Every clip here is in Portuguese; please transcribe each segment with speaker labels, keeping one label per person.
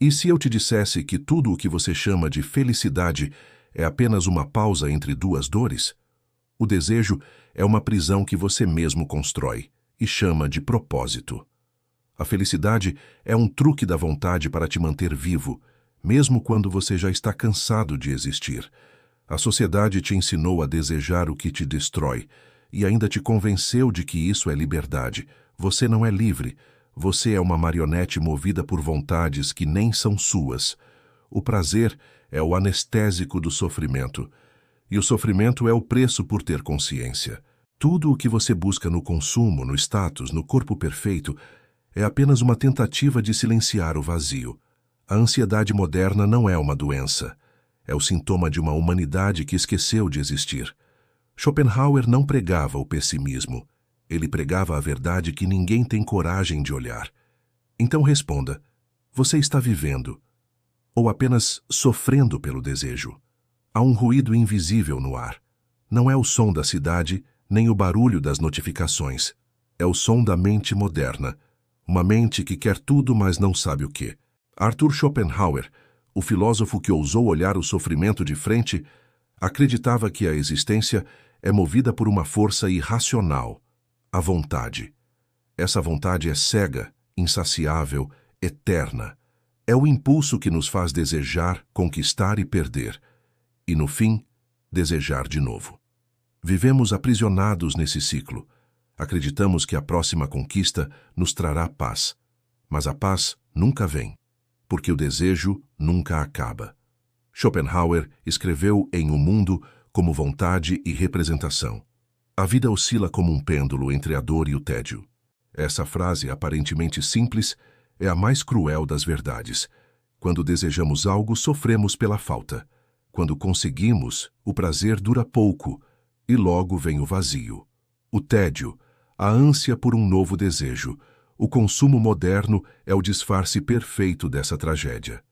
Speaker 1: E se eu te dissesse que tudo o que você chama de felicidade é apenas uma pausa entre duas dores? O desejo é uma prisão que você mesmo constrói e chama de propósito. A felicidade é um truque da vontade para te manter vivo, mesmo quando você já está cansado de existir. A sociedade te ensinou a desejar o que te destrói e ainda te convenceu de que isso é liberdade. Você não é livre. Você é uma marionete movida por vontades que nem são suas. O prazer é o anestésico do sofrimento. E o sofrimento é o preço por ter consciência. Tudo o que você busca no consumo, no status, no corpo perfeito, é apenas uma tentativa de silenciar o vazio. A ansiedade moderna não é uma doença. É o sintoma de uma humanidade que esqueceu de existir. Schopenhauer não pregava o pessimismo. Ele pregava a verdade que ninguém tem coragem de olhar. Então responda: você está vivendo ou apenas sofrendo pelo desejo? Há um ruído invisível no ar. Não é o som da cidade, nem o barulho das notificações. É o som da mente moderna. Uma mente que quer tudo, mas não sabe o quê. Arthur Schopenhauer, o filósofo que ousou olhar o sofrimento de frente, acreditava que a existência é movida por uma força irracional, a vontade. Essa vontade é cega, insaciável, eterna. É o impulso que nos faz desejar, conquistar e perder. E, no fim, desejar de novo. Vivemos aprisionados nesse ciclo. Acreditamos que a próxima conquista nos trará paz. Mas a paz nunca vem, porque o desejo nunca acaba. Schopenhauer escreveu em O Mundo como vontade e representação. A vida oscila como um pêndulo entre a dor e o tédio. Essa frase, aparentemente simples, é a mais cruel das verdades. Quando desejamos algo, sofremos pela falta. Quando conseguimos, o prazer dura pouco, e logo vem o vazio. O tédio, a ânsia por um novo desejo. O consumo moderno é o disfarce perfeito dessa tragédia.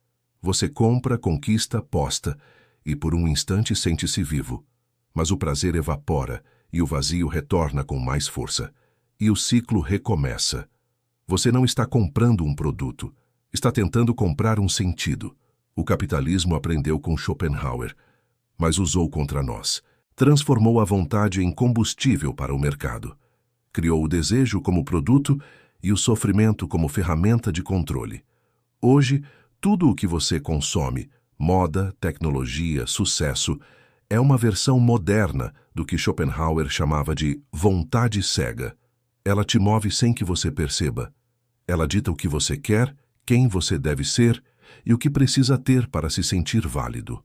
Speaker 1: Você compra, conquista, posta, e por um instante sente-se vivo. Mas o prazer evapora, e o vazio retorna com mais força. E o ciclo recomeça. Você não está comprando um produto, está tentando comprar um sentido. O capitalismo aprendeu com Schopenhauer, mas usou contra nós. Transformou a vontade em combustível para o mercado. Criou o desejo como produto e o sofrimento como ferramenta de controle. Hoje, tudo o que você consome, moda, tecnologia, sucesso, é uma versão moderna do que Schopenhauer chamava de vontade cega. Ela te move sem que você perceba. Ela dita o que você quer, quem você deve ser e o que precisa ter para se sentir válido.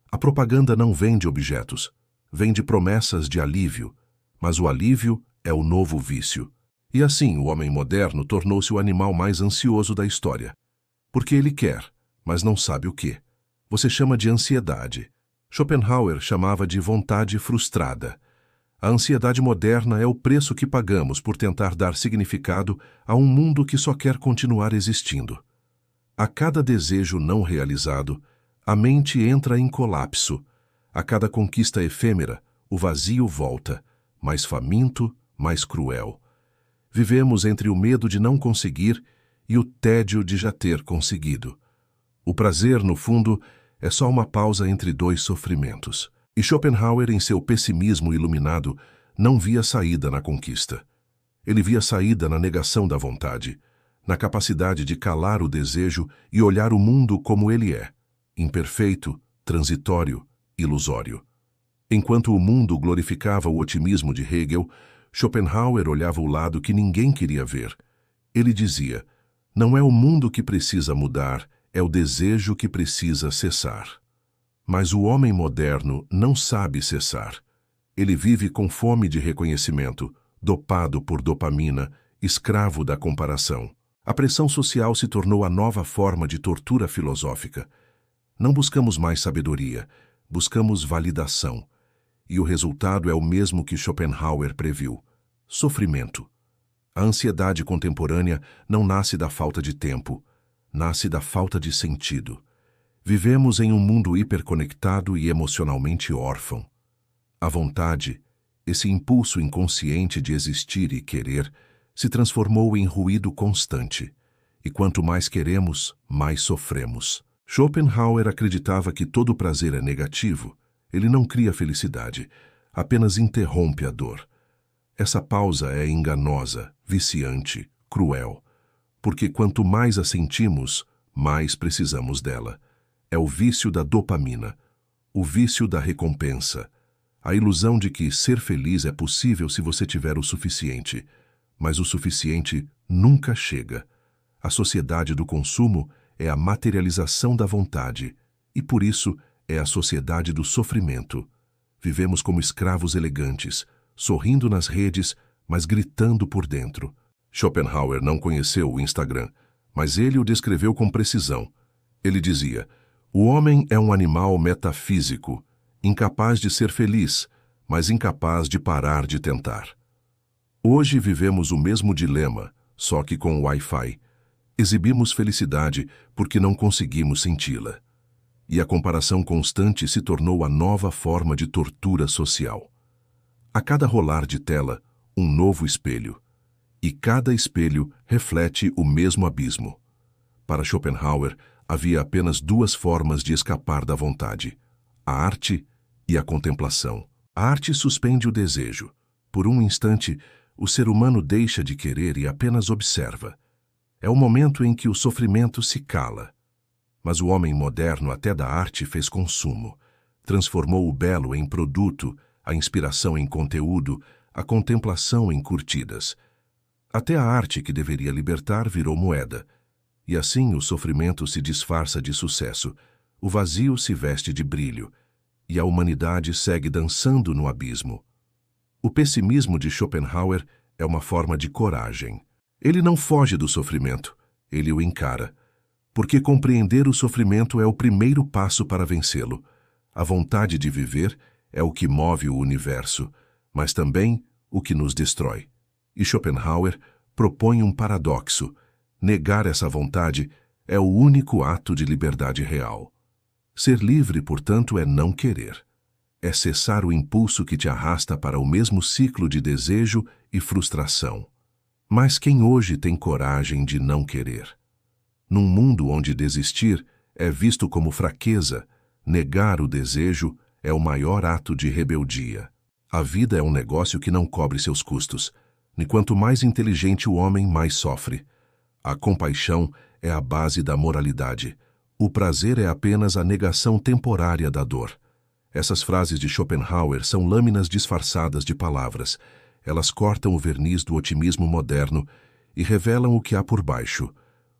Speaker 1: A propaganda não vende objetos, vende promessas de alívio, mas o alívio é o novo vício. E assim o homem moderno tornou-se o animal mais ansioso da história. Porque ele quer, mas não sabe o quê. Você chama de ansiedade. Schopenhauer chamava de vontade frustrada. A ansiedade moderna é o preço que pagamos por tentar dar significado a um mundo que só quer continuar existindo. A cada desejo não realizado, a mente entra em colapso. A cada conquista efêmera, o vazio volta, mais faminto, mais cruel. Vivemos entre o medo de não conseguir e o tédio de já ter conseguido. O prazer, no fundo, é só uma pausa entre dois sofrimentos. E Schopenhauer, em seu pessimismo iluminado, não via saída na conquista. Ele via saída na negação da vontade, na capacidade de calar o desejo e olhar o mundo como ele é, imperfeito, transitório, ilusório. Enquanto o mundo glorificava o otimismo de Hegel, Schopenhauer olhava o lado que ninguém queria ver. Ele dizia: não é o mundo que precisa mudar, é o desejo que precisa cessar. Mas o homem moderno não sabe cessar. Ele vive com fome de reconhecimento, dopado por dopamina, escravo da comparação. A pressão social se tornou a nova forma de tortura filosófica. Não buscamos mais sabedoria, buscamos validação. E o resultado é o mesmo que Schopenhauer previu: sofrimento. A ansiedade contemporânea não nasce da falta de tempo, nasce da falta de sentido. Vivemos em um mundo hiperconectado e emocionalmente órfão. A vontade, esse impulso inconsciente de existir e querer, se transformou em ruído constante. E quanto mais queremos, mais sofremos. Schopenhauer acreditava que todo prazer é negativo. Ele não cria felicidade, apenas interrompe a dor. Essa pausa é enganosa, viciante, cruel, porque quanto mais a sentimos, mais precisamos dela. É o vício da dopamina, o vício da recompensa, a ilusão de que ser feliz é possível se você tiver o suficiente, mas o suficiente nunca chega. A sociedade do consumo é a materialização da vontade, e por isso é a sociedade do sofrimento. Vivemos como escravos elegantes, sorrindo nas redes, mas gritando por dentro. Schopenhauer não conheceu o Instagram, mas ele o descreveu com precisão. Ele dizia: o homem é um animal metafísico, incapaz de ser feliz, mas incapaz de parar de tentar. Hoje vivemos o mesmo dilema, só que com o Wi-Fi. Exibimos felicidade porque não conseguimos senti-la. E a comparação constante se tornou a nova forma de tortura social. A cada rolar de tela, um novo espelho. E cada espelho reflete o mesmo abismo. Para Schopenhauer, havia apenas duas formas de escapar da vontade: a arte e a contemplação. A arte suspende o desejo. Por um instante, o ser humano deixa de querer e apenas observa. É o momento em que o sofrimento se cala. Mas o homem moderno até da arte fez consumo. Transformou o belo em produto, a inspiração em conteúdo, a contemplação em curtidas. Até a arte que deveria libertar virou moeda. E assim o sofrimento se disfarça de sucesso, o vazio se veste de brilho, e a humanidade segue dançando no abismo. O pessimismo de Schopenhauer é uma forma de coragem. Ele não foge do sofrimento, ele o encara. Porque compreender o sofrimento é o primeiro passo para vencê-lo. A vontade de viver é o que move o universo, mas também o que nos destrói. E Schopenhauer propõe um paradoxo. Negar essa vontade é o único ato de liberdade real. Ser livre, portanto, é não querer. É cessar o impulso que te arrasta para o mesmo ciclo de desejo e frustração. Mas quem hoje tem coragem de não querer? Num mundo onde desistir é visto como fraqueza, negar o desejo é o maior ato de rebeldia. A vida é um negócio que não cobre seus custos, e quanto mais inteligente o homem, mais sofre. A compaixão é a base da moralidade. O prazer é apenas a negação temporária da dor. Essas frases de Schopenhauer são lâminas disfarçadas de palavras. Elas cortam o verniz do otimismo moderno e revelam o que há por baixo.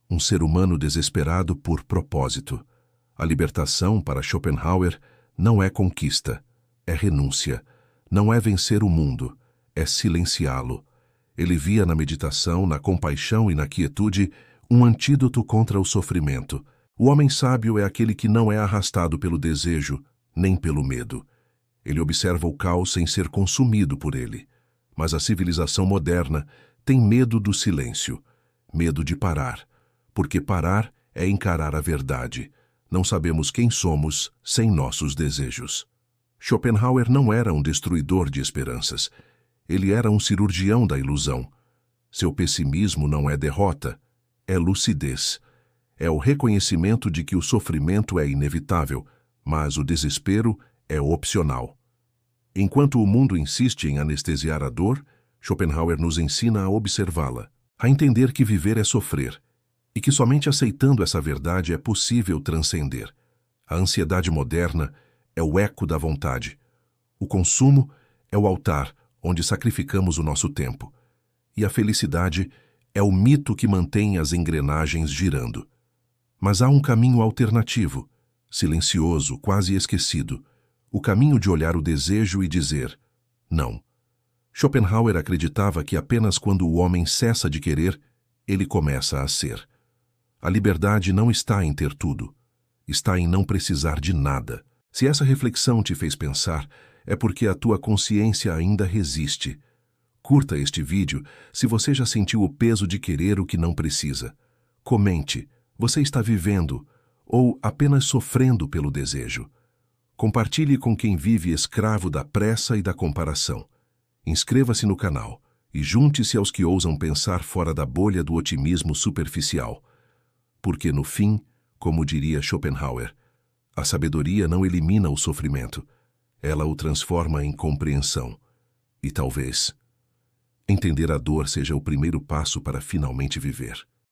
Speaker 1: Um ser humano desesperado por propósito. A libertação, para Schopenhauer, não é conquista, é renúncia. Não é vencer o mundo, é silenciá-lo. Ele via na meditação, na compaixão e na quietude um antídoto contra o sofrimento. O homem sábio é aquele que não é arrastado pelo desejo, nem pelo medo. Ele observa o caos sem ser consumido por ele. Mas a civilização moderna tem medo do silêncio, medo de parar. Porque parar é encarar a verdade. Não sabemos quem somos sem nossos desejos. Schopenhauer não era um destruidor de esperanças. Ele era um cirurgião da ilusão. Seu pessimismo não é derrota, é lucidez. É o reconhecimento de que o sofrimento é inevitável, mas o desespero é opcional. Enquanto o mundo insiste em anestesiar a dor, Schopenhauer nos ensina a observá-la, a entender que viver é sofrer, e que somente aceitando essa verdade é possível transcender. A ansiedade moderna é o eco da vontade. O consumo é o altar onde sacrificamos o nosso tempo. E a felicidade é o mito que mantém as engrenagens girando. Mas há um caminho alternativo, silencioso, quase esquecido. O caminho de olhar o desejo e dizer não. Schopenhauer acreditava que apenas quando o homem cessa de querer, ele começa a ser. A liberdade não está em ter tudo, está em não precisar de nada. Se essa reflexão te fez pensar, é porque a tua consciência ainda resiste. Curta este vídeo se você já sentiu o peso de querer o que não precisa. Comente, você está vivendo ou apenas sofrendo pelo desejo. Compartilhe com quem vive escravo da pressa e da comparação. Inscreva-se no canal e junte-se aos que ousam pensar fora da bolha do otimismo superficial. Porque no fim, como diria Schopenhauer, a sabedoria não elimina o sofrimento, ela o transforma em compreensão. E talvez entender a dor seja o primeiro passo para finalmente viver.